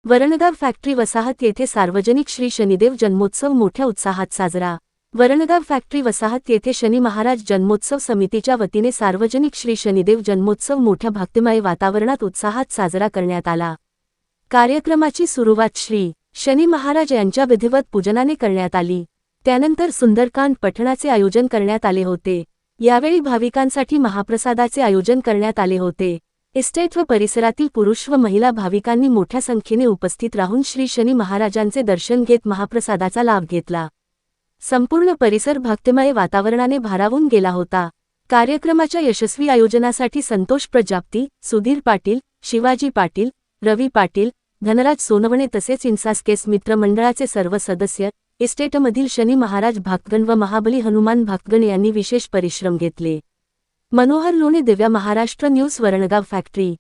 Varangaon factory वसाहत येथे सार्वजनिक श्री शनिदेव जन्मोत्सव मोठ्या उत्साहात साजरा। वरणगाव फॅक्टरी वसाहत येथे शनी महाराज जन्मोत्सव समितीच्या वतीने सार्वजनिक श्री शनिदेव जन्मोत्सव मोठ्या भक्तिमय वातावरणात उत्साहात साजरा करण्यात आला। कार्यक्रमाची सुरुवात श्री शनी महाराज यांच्या विधिवत पूजनाने करण्यात आली। त्यानंतर सुंदरकांड पठणाचे आयोजन करण्यात आले होते। यावेळी भाविकांसाठी महाप्रसादाचे आयोजन करण्यात आले होते। इस्टेट व परिसरातील पुरुष व महिला भाविकांनी मोठ्या संख्येने उपस्थित राहून श्री शनी महाराजांचे दर्शन घेत महाप्रसादाचा लाभ घेतला। संपूर्ण परिसर भक्तिमय वातावरणाने भारावून गेला होता। कार्यक्रमाच्या यशस्वी आयोजनासाठी संतोष प्रजापती, सुधीर पाटील, शिवाजी पाटील, रवी पाटील, धनराज सोनवणे तसेच इन्सास्केस मित्र मंडळाचे सर्व सदस्य, इस्टेटमधील शनी महाराज भक्तगण व महाबली हनुमान भक्तगण यांनी विशेष परिश्रम घेतले। मनोहर लोणे, दिव्य महाराष्ट्र न्यूज, वरणगाव फॅक्टरी।